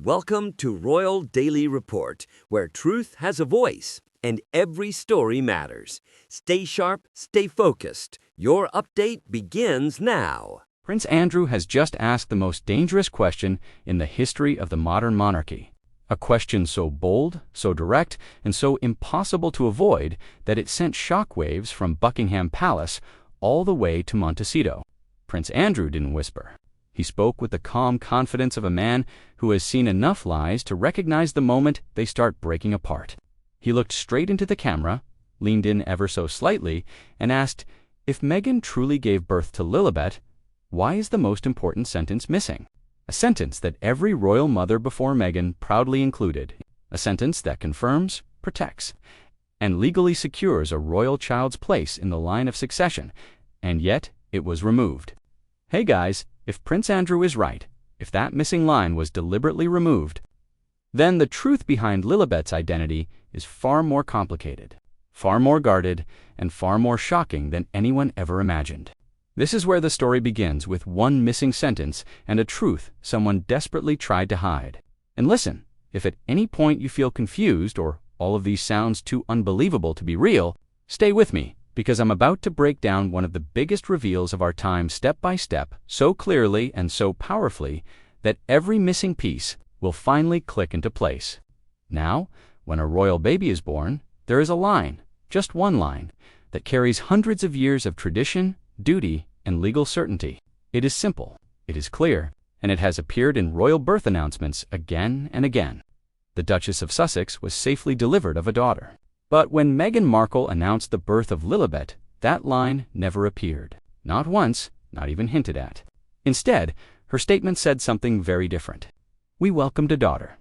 Welcome to Royal Daily Report, where truth has a voice and every story matters. Stay sharp, stay focused. Your update begins now. Prince Andrew has just asked the most dangerous question in the history of the modern monarchy. A question so bold, so direct, and so impossible to avoid that it sent shockwaves from Buckingham Palace all the way to Montecito. Prince Andrew didn't whisper. He spoke with the calm confidence of a man who has seen enough lies to recognize the moment they start breaking apart. He looked straight into the camera, leaned in ever so slightly, and asked, if Meghan truly gave birth to Lilibet, why is the most important sentence missing? A sentence that every royal mother before Meghan proudly included. A sentence that confirms, protects, and legally secures a royal child's place in the line of succession, and yet it was removed. Hey guys, if Prince Andrew is right, if that missing line was deliberately removed, then the truth behind Lilibet's identity is far more complicated, far more guarded, and far more shocking than anyone ever imagined. This is where the story begins, with one missing sentence and a truth someone desperately tried to hide. And listen, if at any point you feel confused or all of these sounds too unbelievable to be real, stay with me, because I'm about to break down one of the biggest reveals of our time step by step, so clearly and so powerfully that every missing piece will finally click into place. Now, when a royal baby is born, there is a line, just one line, that carries hundreds of years of tradition, duty, and legal certainty. It is simple, it is clear, and it has appeared in royal birth announcements again and again. The Duchess of Sussex was safely delivered of a daughter. But when Meghan Markle announced the birth of Lilibet, that line never appeared. Not once, not even hinted at. Instead, her statement said something very different. We welcomed a daughter.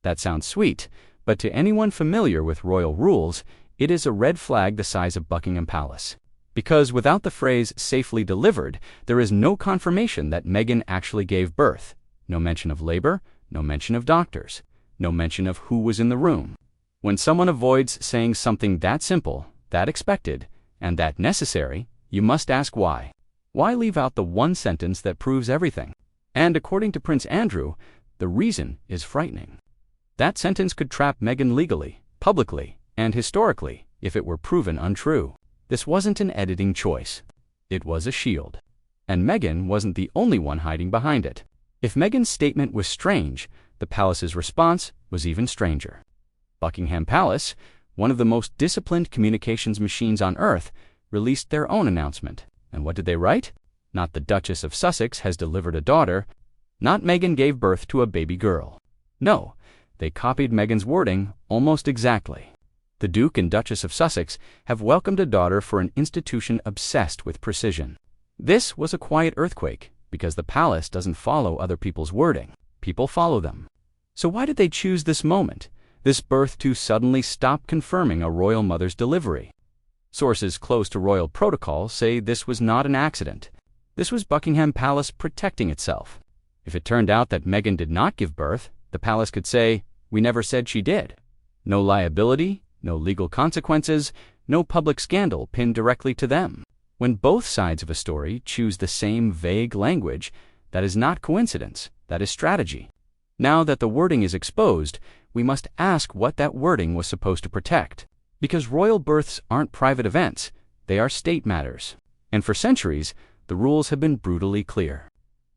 That sounds sweet, but to anyone familiar with royal rules, it is a red flag the size of Buckingham Palace. Because without the phrase safely delivered, there is no confirmation that Meghan actually gave birth. No mention of labor, no mention of doctors, no mention of who was in the room. When someone avoids saying something that simple, that expected, and that necessary, you must ask why. Why leave out the one sentence that proves everything? And according to Prince Andrew, the reason is frightening. That sentence could trap Meghan legally, publicly, and historically if it were proven untrue. This wasn't an editing choice. It was a shield. And Meghan wasn't the only one hiding behind it. If Meghan's statement was strange, the palace's response was even stranger. Buckingham Palace, one of the most disciplined communications machines on earth, released their own announcement. And what did they write? Not the Duchess of Sussex has delivered a daughter. Not Meghan gave birth to a baby girl. No, they copied Meghan's wording almost exactly. The Duke and Duchess of Sussex have welcomed a daughter for an institution obsessed with precision. This was a quiet earthquake, because the palace doesn't follow other people's wording. People follow them. So why did they choose this moment, this birth, to suddenly stop confirming a royal mother's delivery? Sources close to royal protocol say this was not an accident. This was Buckingham Palace protecting itself. If it turned out that Meghan did not give birth, the palace could say, we never said she did. No liability, no legal consequences, no public scandal pinned directly to them. When both sides of a story choose the same vague language, that is not coincidence, that is strategy. Now that the wording is exposed, we must ask what that wording was supposed to protect. Because royal births aren't private events, they are state matters. And for centuries, the rules have been brutally clear.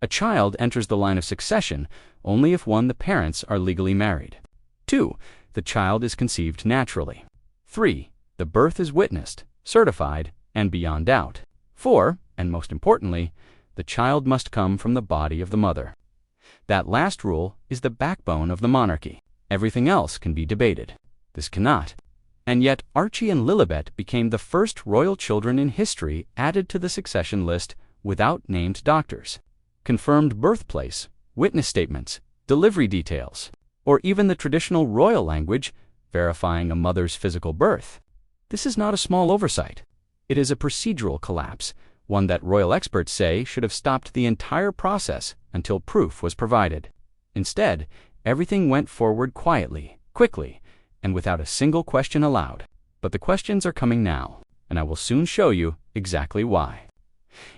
A child enters the line of succession only if 1, the parents are legally married. 2, the child is conceived naturally. 3, the birth is witnessed, certified, and beyond doubt. 4, and most importantly, the child must come from the body of the mother. That last rule is the backbone of the monarchy. Everything else can be debated. This cannot. And yet Archie and Lilibet became the first royal children in history added to the succession list without named doctors, confirmed birthplace, witness statements, delivery details, or even the traditional royal language verifying a mother's physical birth. This is not a small oversight. It is a procedural collapse, one that royal experts say should have stopped the entire process until proof was provided. Instead, everything went forward quietly, quickly, and without a single question allowed. But the questions are coming now, and I will soon show you exactly why.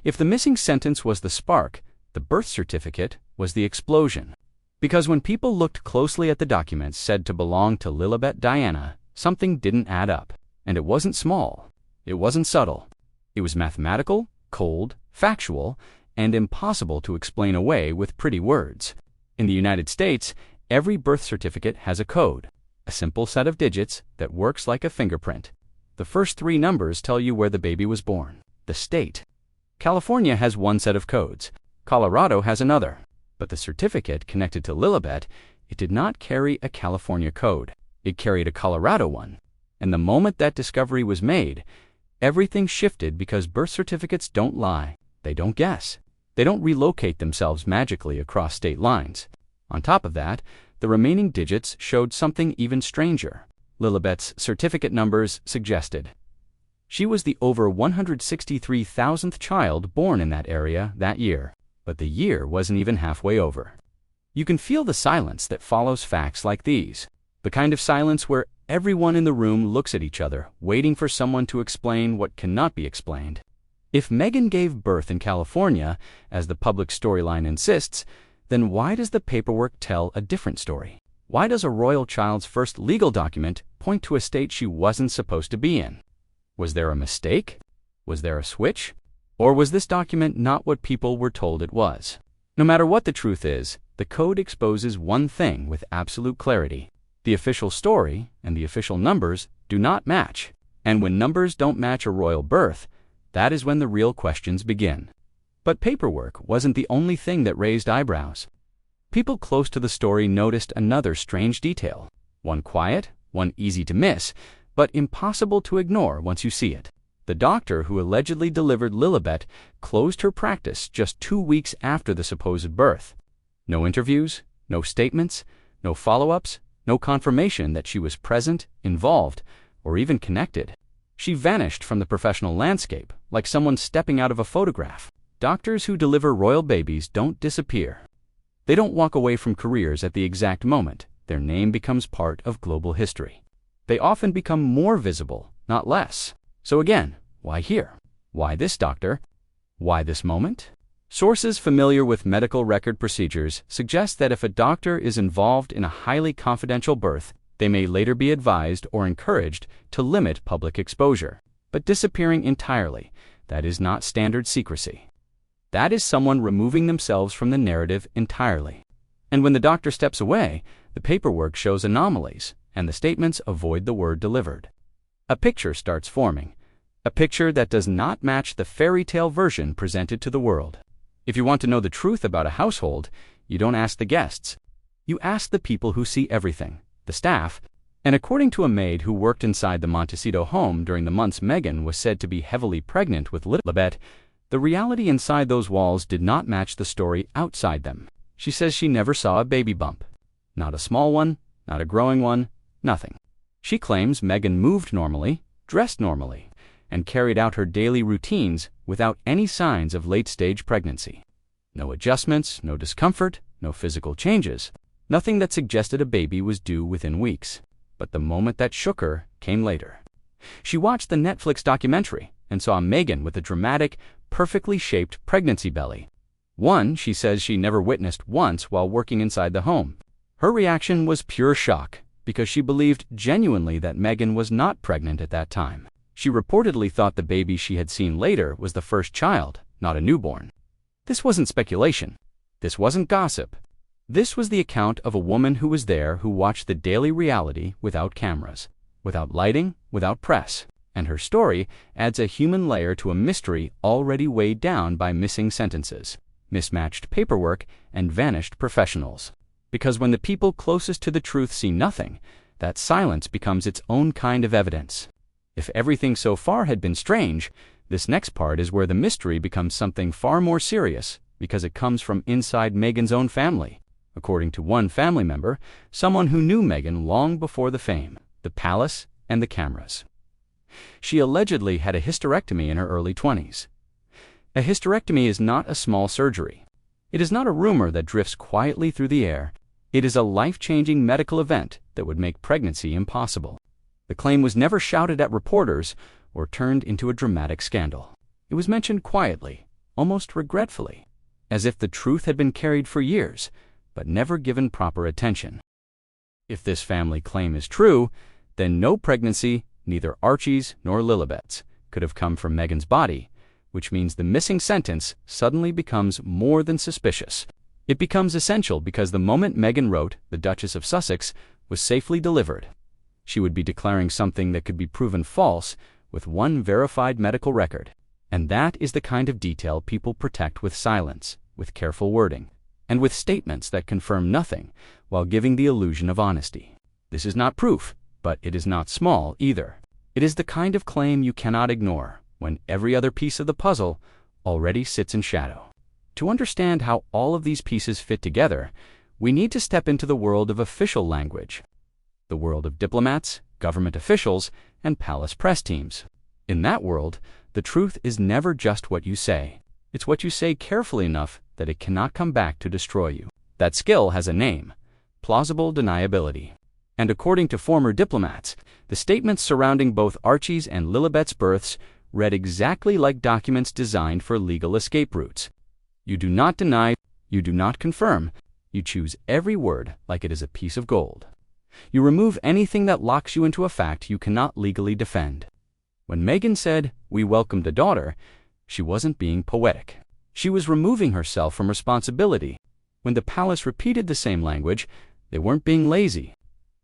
If the missing sentence was the spark, the birth certificate was the explosion. Because when people looked closely at the documents said to belong to Lilibet Diana, something didn't add up. And it wasn't small. It wasn't subtle. It was mathematical, cold, factual, and impossible to explain away with pretty words. In the United States, every birth certificate has a code, a simple set of digits that works like a fingerprint. The first 3 numbers tell you where the baby was born, the state. California has one set of codes. Colorado has another. But the certificate connected to Lilibet, it did not carry a California code. It carried a Colorado one. And the moment that discovery was made, everything shifted because birth certificates don't lie. They don't guess. They don't relocate themselves magically across state lines. On top of that, the remaining digits showed something even stranger. Lilibet's certificate numbers suggested she was the over 163,000th child born in that area that year. But the year wasn't even halfway over. You can feel the silence that follows facts like these. The kind of silence where everyone in the room looks at each other, waiting for someone to explain what cannot be explained. If Meghan gave birth in California, as the public storyline insists, then why does the paperwork tell a different story? Why does a royal child's first legal document point to a state she wasn't supposed to be in? Was there a mistake? Was there a switch? Or was this document not what people were told it was? No matter what the truth is, the code exposes one thing with absolute clarity. The official story and the official numbers do not match. And when numbers don't match a royal birth, that is when the real questions begin. But paperwork wasn't the only thing that raised eyebrows. People close to the story noticed another strange detail. One quiet, one easy to miss, but impossible to ignore once you see it. The doctor who allegedly delivered Lilibet closed her practice just 2 weeks after the supposed birth. No interviews, no statements, no follow-ups, no confirmation that she was present, involved, or even connected. She vanished from the professional landscape, like someone stepping out of a photograph. Doctors who deliver royal babies don't disappear. They don't walk away from careers at the exact moment. Their name becomes part of global history. They often become more visible, not less. So again, why here? Why this doctor? Why this moment? Sources familiar with medical record procedures suggest that if a doctor is involved in a highly confidential birth, they may later be advised or encouraged to limit public exposure. But disappearing entirely, that is not standard secrecy. That is someone removing themselves from the narrative entirely. And when the doctor steps away, the paperwork shows anomalies, and the statements avoid the word delivered. A picture starts forming. A picture that does not match the fairy tale version presented to the world. If you want to know the truth about a household, you don't ask the guests. You ask the people who see everything, the staff. And according to a maid who worked inside the Montecito home during the months Meghan was said to be heavily pregnant with Lilibet, the reality inside those walls did not match the story outside them. She says she never saw a baby bump. Not a small one, not a growing one, nothing. She claims Meghan moved normally, dressed normally, and carried out her daily routines without any signs of late-stage pregnancy. No adjustments, no discomfort, no physical changes, nothing that suggested a baby was due within weeks. But the moment that shook her came later. She watched the Netflix documentary and saw Meghan with a dramatic, perfectly shaped pregnancy belly. One she says she never witnessed once while working inside the home. Her reaction was pure shock, because she believed genuinely that Meghan was not pregnant at that time. She reportedly thought the baby she had seen later was the first child, not a newborn. This wasn't speculation. This wasn't gossip. This was the account of a woman who was there who watched the daily reality without cameras, without lighting, without press. And her story adds a human layer to a mystery already weighed down by missing sentences, mismatched paperwork, and vanished professionals. Because when the people closest to the truth see nothing, that silence becomes its own kind of evidence. If everything so far had been strange, this next part is where the mystery becomes something far more serious, because it comes from inside Meghan's own family. According to one family member, someone who knew Meghan long before the fame, the palace, and the cameras. She allegedly had a hysterectomy in her early 20s. A hysterectomy is not a small surgery. It is not a rumor that drifts quietly through the air. It is a life-changing medical event that would make pregnancy impossible. The claim was never shouted at reporters or turned into a dramatic scandal. It was mentioned quietly, almost regretfully, as if the truth had been carried for years, but never given proper attention. If this family claim is true, then no pregnancy, neither Archie's nor Lilibet's, could have come from Meghan's body, which means the missing sentence suddenly becomes more than suspicious. It becomes essential because the moment Meghan wrote the Duchess of Sussex was safely delivered, she would be declaring something that could be proven false with one verified medical record. And that is the kind of detail people protect with silence, with careful wording, and with statements that confirm nothing while giving the illusion of honesty. This is not proof, but it is not small either. It is the kind of claim you cannot ignore when every other piece of the puzzle already sits in shadow. To understand how all of these pieces fit together, we need to step into the world of official language, the world of diplomats, government officials, and palace press teams. In that world, the truth is never just what you say. It's what you say carefully enough that it cannot come back to destroy you. That skill has a name: plausible deniability. And according to former diplomats, the statements surrounding both Archie's and Lilibet's births read exactly like documents designed for legal escape routes. You do not deny, you do not confirm, you choose every word like it is a piece of gold. You remove anything that locks you into a fact you cannot legally defend. When Meghan said, "We welcomed a daughter," she wasn't being poetic. She was removing herself from responsibility. When the palace repeated the same language, they weren't being lazy.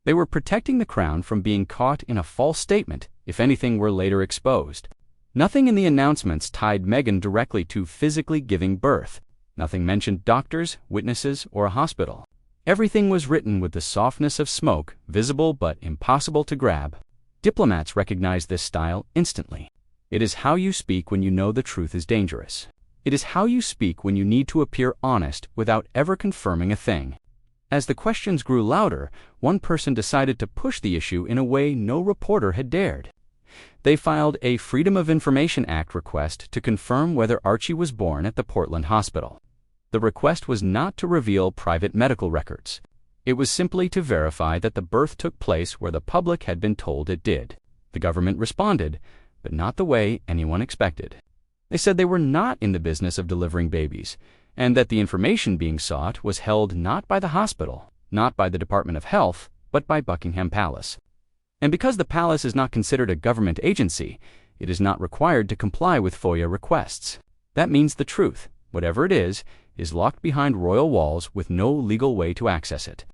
They were protecting the crown from being caught in a false statement if anything were later exposed. Nothing in the announcements tied Meghan directly to physically giving birth. Nothing mentioned doctors, witnesses, or a hospital. Everything was written with the softness of smoke, visible but impossible to grab. Diplomats recognize this style instantly. It is how you speak when you know the truth is dangerous. It is how you speak when you need to appear honest without ever confirming a thing. As the questions grew louder, one person decided to push the issue in a way no reporter had dared. They filed a Freedom of Information Act request to confirm whether Archie was born at the Portland hospital. The request was not to reveal private medical records. It was simply to verify that the birth took place where the public had been told it did. The government responded, but not the way anyone expected. They said they were not in the business of delivering babies, and that the information being sought was held not by the hospital, not by the Department of Health, but by Buckingham Palace. And because the palace is not considered a government agency, it is not required to comply with FOIA requests. That means the truth, whatever it is locked behind royal walls with no legal way to access it.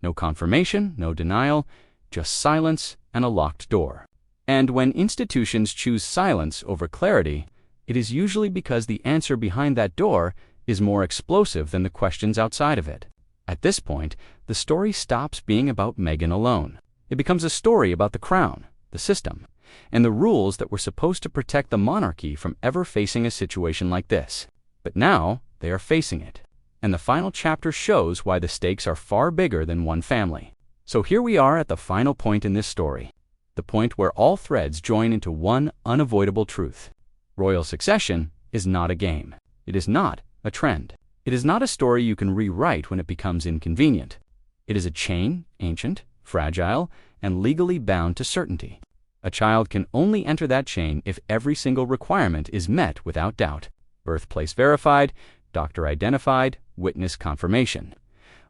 No confirmation, no denial, just silence and a locked door. And when institutions choose silence over clarity, it is usually because the answer behind that door is more explosive than the questions outside of it. At this point, the story stops being about Meghan alone. It becomes a story about the crown, the system, and the rules that were supposed to protect the monarchy from ever facing a situation like this. But now, they are facing it. And the final chapter shows why the stakes are far bigger than one family. So here we are at the final point in this story. The point where all threads join into one unavoidable truth. Royal succession is not a game. It is not a trend. It is not a story you can rewrite when it becomes inconvenient. It is a chain, ancient, fragile, and legally bound to certainty. A child can only enter that chain if every single requirement is met without doubt. Birthplace verified, doctor identified, witness confirmation.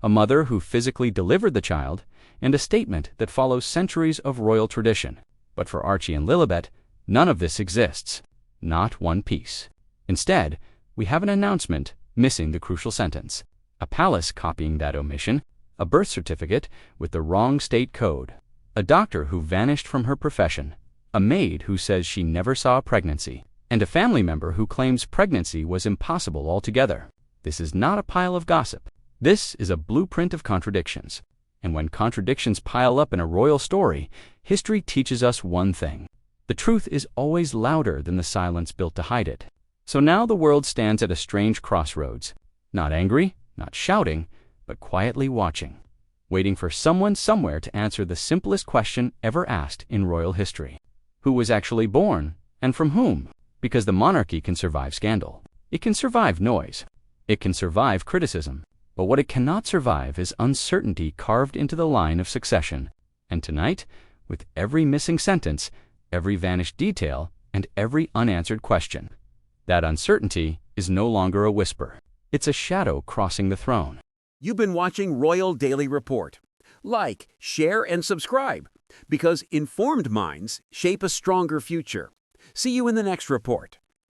A mother who physically delivered the child, and a statement that follows centuries of royal tradition. But for Archie and Lilibet, none of this exists. Not one piece. Instead, we have an announcement missing the crucial sentence, a palace copying that omission, a birth certificate with the wrong state code, a doctor who vanished from her profession, a maid who says she never saw a pregnancy, and a family member who claims pregnancy was impossible altogether. This is not a pile of gossip. This is a blueprint of contradictions. And when contradictions pile up in a royal story, history teaches us one thing. The truth is always louder than the silence built to hide it. So now the world stands at a strange crossroads. Not angry, not shouting, but quietly watching. Waiting for someone somewhere to answer the simplest question ever asked in royal history. Who was actually born, and from whom? Because the monarchy can survive scandal. It can survive noise. It can survive criticism. But what it cannot survive is uncertainty carved into the line of succession. And tonight, with every missing sentence, every vanished detail, and every unanswered question, that uncertainty is no longer a whisper. It's a shadow crossing the throne. You've been watching Royal Daily Report. Like, share, and subscribe, because informed minds shape a stronger future. See you in the next report.